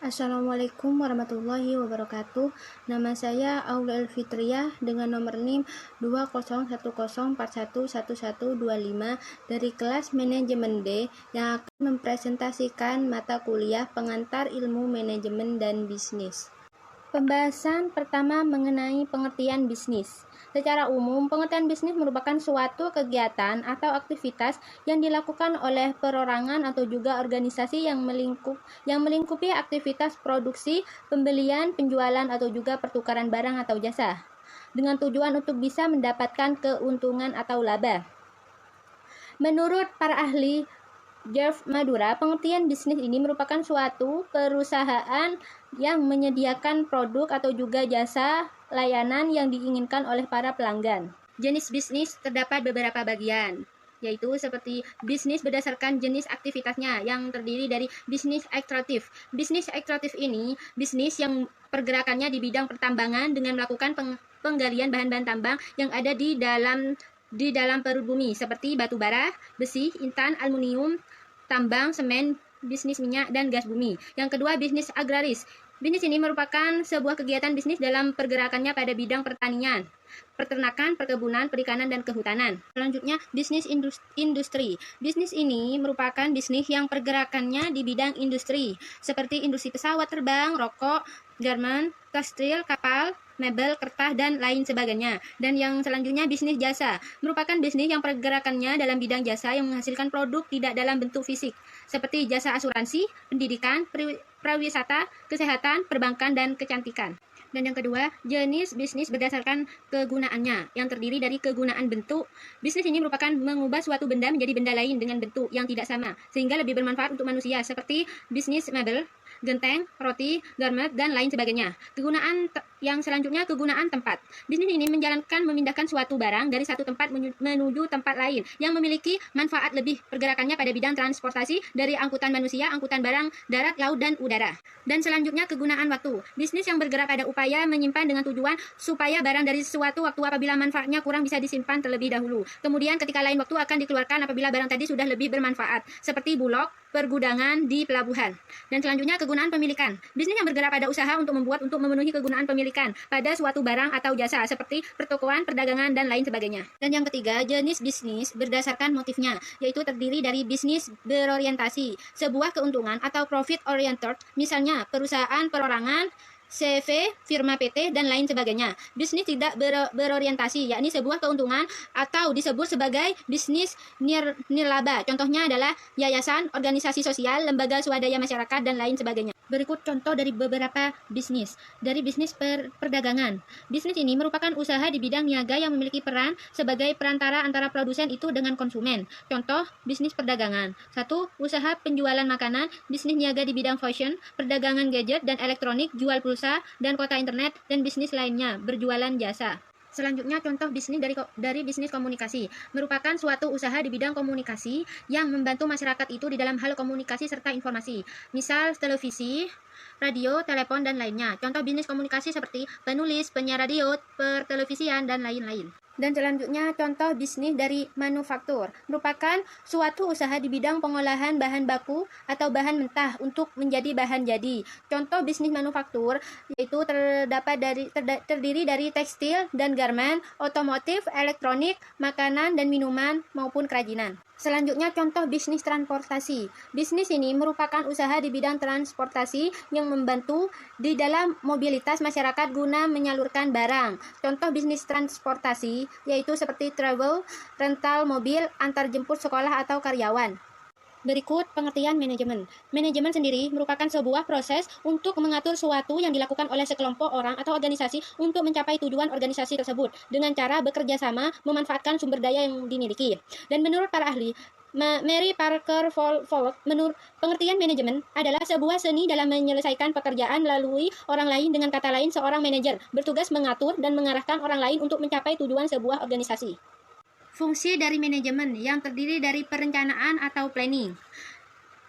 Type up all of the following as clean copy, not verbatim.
Assalamualaikum warahmatullahi wabarakatuh. Nama saya Aulia Elfitriah dengan nomor NIM 2010411125 dari kelas Manajemen D yang akan mempresentasikan mata kuliah Pengantar Ilmu Manajemen dan Bisnis. Pembahasan pertama mengenai pengertian bisnis. Secara umum, pengertian bisnis merupakan suatu kegiatan atau aktivitas yang dilakukan oleh perorangan atau juga organisasi yang melingkupi aktivitas produksi, pembelian, penjualan atau juga pertukaran barang atau jasa dengan tujuan untuk bisa mendapatkan keuntungan atau laba. Menurut para ahli Jeff Madura, pengertian bisnis ini merupakan suatu perusahaan yang menyediakan produk atau juga jasa layanan yang diinginkan oleh para pelanggan. Jenis bisnis terdapat beberapa bagian, yaitu seperti bisnis berdasarkan jenis aktivitasnya yang terdiri dari bisnis ekstraktif. Bisnis ekstraktif ini bisnis yang pergerakannya di bidang pertambangan dengan melakukan penggalian bahan-bahan tambang yang ada di dalam perut bumi seperti batu bara, besi, intan, aluminium, tambang, semen, bisnis minyak, dan gas bumi. Yang kedua, bisnis agraris. Bisnis ini merupakan sebuah kegiatan bisnis dalam pergerakannya pada bidang pertanian, peternakan, perkebunan, perikanan, dan kehutanan. Selanjutnya, bisnis industri. Bisnis ini merupakan bisnis yang pergerakannya di bidang industri, seperti industri pesawat terbang, rokok, garmen, tekstil, kapal, mebel, kertas, dan lain sebagainya. Dan yang selanjutnya, bisnis jasa. Merupakan bisnis yang pergerakannya dalam bidang jasa yang menghasilkan produk tidak dalam bentuk fisik, seperti jasa asuransi, pendidikan, prawisata, kesehatan, perbankan, dan kecantikan. Dan yang kedua, jenis bisnis berdasarkan kegunaannya, yang terdiri dari kegunaan bentuk. Bisnis ini merupakan mengubah suatu benda menjadi benda lain dengan bentuk yang tidak sama, sehingga lebih bermanfaat untuk manusia, seperti bisnis mebel, genteng, roti, garment, dan lain sebagainya. Kegunaan yang selanjutnya, kegunaan tempat. Bisnis ini memindahkan suatu barang dari satu tempat menuju tempat lain yang memiliki manfaat lebih. Pergerakannya pada bidang transportasi dari angkutan manusia, angkutan barang, darat, laut, dan udara. Dan selanjutnya, kegunaan waktu. Bisnis yang bergerak pada upaya menyimpan dengan tujuan supaya barang dari suatu waktu apabila manfaatnya kurang bisa disimpan terlebih dahulu. Kemudian ketika lain waktu akan dikeluarkan apabila barang tadi sudah lebih bermanfaat, seperti bulog, pergudangan di pelabuhan. Dan selanjutnya, kegunaan pemilikan. Bisnis yang bergerak pada usaha untuk memenuhi kegunaan pemilikan pada suatu barang atau jasa seperti pertokoan, perdagangan, dan lain sebagainya. Dan yang ketiga, jenis bisnis berdasarkan motifnya, yaitu terdiri dari bisnis berorientasi, sebuah keuntungan atau profit oriented, misalnya perusahaan perorangan, CV, firma PT, dan lain sebagainya. Bisnis tidak berorientasi, yakni sebuah keuntungan atau disebut sebagai bisnis nirlaba. Contohnya adalah yayasan, organisasi sosial, lembaga swadaya masyarakat, dan lain sebagainya. Berikut contoh dari beberapa bisnis. Dari bisnis perdagangan. Bisnis ini merupakan usaha di bidang niaga yang memiliki peran sebagai perantara antara produsen itu dengan konsumen. Contoh bisnis perdagangan. 1. Usaha penjualan makanan, bisnis niaga di bidang fashion, perdagangan gadget dan elektronik, jual pulsa dan kuota internet, dan bisnis lainnya, berjualan jasa. Selanjutnya, contoh bisnis dari bisnis komunikasi. Merupakan suatu usaha di bidang komunikasi yang membantu masyarakat itu di dalam hal komunikasi serta informasi. Misal televisi, radio, telepon, dan lainnya. Contoh bisnis komunikasi seperti penulis, penyiar radio, pertelevisian, dan lain-lain. Dan selanjutnya, contoh bisnis dari manufaktur. Merupakan suatu usaha di bidang pengolahan bahan baku atau bahan mentah untuk menjadi bahan jadi. Contoh bisnis manufaktur yaitu terdiri dari tekstil dan garmen, otomotif, elektronik, makanan dan minuman, maupun kerajinan. Selanjutnya, contoh bisnis transportasi. Bisnis ini merupakan usaha di bidang transportasi yang membantu di dalam mobilitas masyarakat guna menyalurkan barang. Contoh bisnis transportasi yaitu seperti travel, rental mobil, antar jemput sekolah atau karyawan. Berikut pengertian manajemen. Manajemen sendiri merupakan sebuah proses untuk mengatur suatu yang dilakukan oleh sekelompok orang atau organisasi untuk mencapai tujuan organisasi tersebut dengan cara bekerja sama memanfaatkan sumber daya yang dimiliki. Dan menurut para ahli, Mary Parker Follett, menurut pengertian manajemen adalah sebuah seni dalam menyelesaikan pekerjaan melalui orang lain. Dengan kata lain, seorang manajer bertugas mengatur dan mengarahkan orang lain untuk mencapai tujuan sebuah organisasi. Fungsi dari manajemen yang terdiri dari perencanaan atau planning.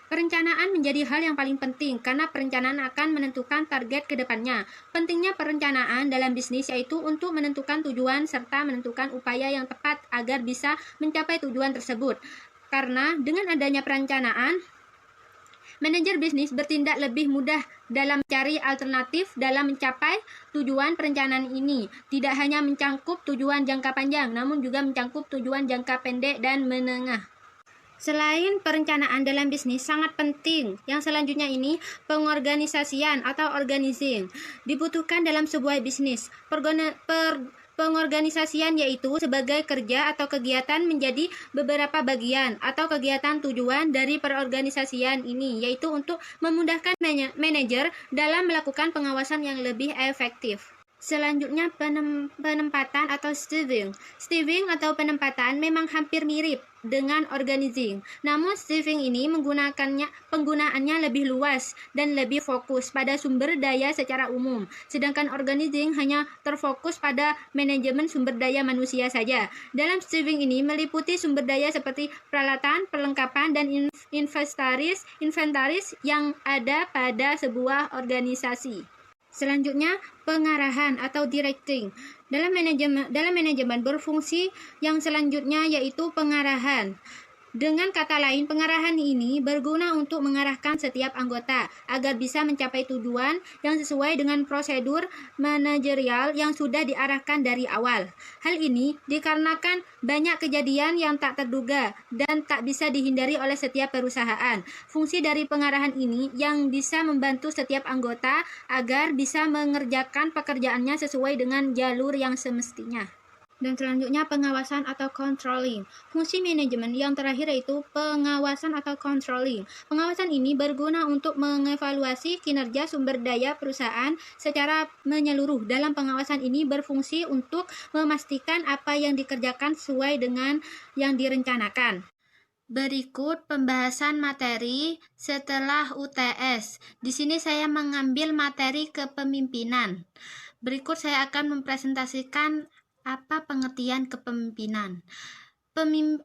Perencanaan menjadi hal yang paling penting karena perencanaan akan menentukan target ke depannya. Pentingnya perencanaan dalam bisnis yaitu untuk menentukan tujuan serta menentukan upaya yang tepat agar bisa mencapai tujuan tersebut. Karena dengan adanya perencanaan, Manajer bisnis bertindak lebih mudah dalam mencari alternatif dalam mencapai tujuan perencanaan ini. Tidak hanya mencakup tujuan jangka panjang, namun juga mencakup tujuan jangka pendek dan menengah. Selain perencanaan dalam bisnis sangat penting, yang selanjutnya ini pengorganisasian atau organizing dibutuhkan dalam sebuah bisnis. Pengorganisasian yaitu sebagai kerja atau kegiatan menjadi beberapa bagian atau kegiatan tujuan dari perorganisasian ini, yaitu untuk memudahkan manajer dalam melakukan pengawasan yang lebih efektif. Selanjutnya penempatan atau staging. Staging atau penempatan memang hampir mirip dengan organizing. Namun staging ini penggunaannya lebih luas dan lebih fokus pada sumber daya secara umum. Sedangkan organizing hanya terfokus pada manajemen sumber daya manusia saja. Dalam staging ini meliputi sumber daya seperti peralatan, perlengkapan, dan inventaris yang ada pada sebuah organisasi. Selanjutnya, pengarahan atau directing. Dalam manajemen berfungsi yang selanjutnya yaitu pengarahan. Dengan kata lain, pengarahan ini berguna untuk mengarahkan setiap anggota agar bisa mencapai tujuan yang sesuai dengan prosedur manajerial yang sudah diarahkan dari awal. Hal ini dikarenakan banyak kejadian yang tak terduga dan tak bisa dihindari oleh setiap perusahaan. Fungsi dari pengarahan ini yang bisa membantu setiap anggota agar bisa mengerjakan pekerjaannya sesuai dengan jalur yang semestinya. Dan selanjutnya pengawasan atau controlling. Fungsi manajemen yang terakhir yaitu pengawasan atau controlling. Pengawasan ini berguna untuk mengevaluasi kinerja sumber daya perusahaan secara menyeluruh. Dalam pengawasan ini berfungsi untuk memastikan apa yang dikerjakan sesuai dengan yang direncanakan. Berikut pembahasan materi setelah UTS. Di sini saya mengambil materi kepemimpinan. Berikut saya akan mempresentasikan apa pengertian kepemimpinan.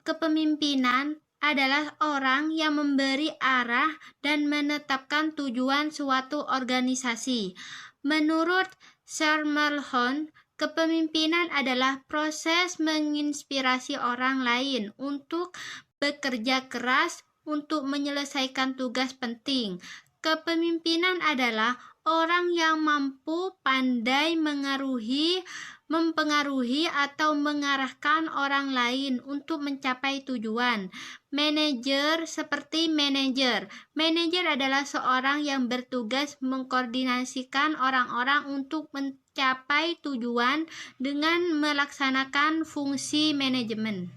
Kepemimpinan adalah orang yang memberi arah dan menetapkan tujuan suatu organisasi. Menurut Sir Malhon, kepemimpinan adalah proses menginspirasi orang lain untuk bekerja keras untuk menyelesaikan tugas penting. Kepemimpinan adalah orang yang mampu pandai mempengaruhi atau mengarahkan orang lain untuk mencapai tujuan. Manajer seperti manajer. Manajer adalah seorang yang bertugas mengkoordinasikan orang-orang untuk mencapai tujuan dengan melaksanakan fungsi manajemen.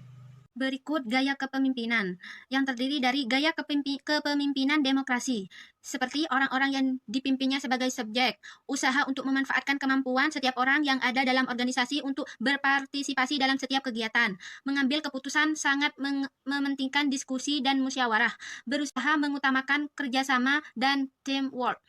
Berikut gaya kepemimpinan, yang terdiri dari gaya kepemimpinan demokrasi, seperti orang-orang yang dipimpinnya sebagai subjek, usaha untuk memanfaatkan kemampuan setiap orang yang ada dalam organisasi untuk berpartisipasi dalam setiap kegiatan, mengambil keputusan sangat mementingkan diskusi dan musyawarah, berusaha mengutamakan kerjasama dan teamwork.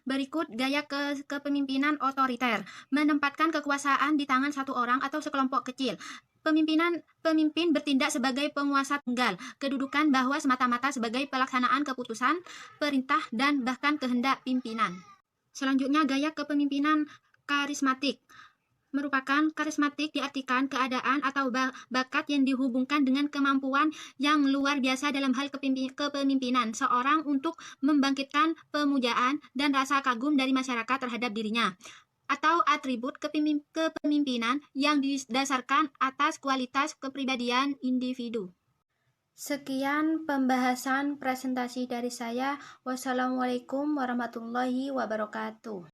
Berikut gaya kepemimpinan otoriter, menempatkan kekuasaan di tangan satu orang atau sekelompok kecil. Pemimpin bertindak sebagai penguasa tunggal, kedudukan bahwa semata-mata sebagai pelaksanaan keputusan, perintah, dan bahkan kehendak pimpinan. Selanjutnya, gaya kepemimpinan karismatik. Karismatik diartikan keadaan atau bakat yang dihubungkan dengan kemampuan yang luar biasa dalam hal kepemimpinan seorang untuk membangkitkan pemujaan dan rasa kagum dari masyarakat terhadap dirinya, atau atribut kepemimpinan yang didasarkan atas kualitas kepribadian individu. Sekian pembahasan presentasi dari saya. Wassalamualaikum warahmatullahi wabarakatuh.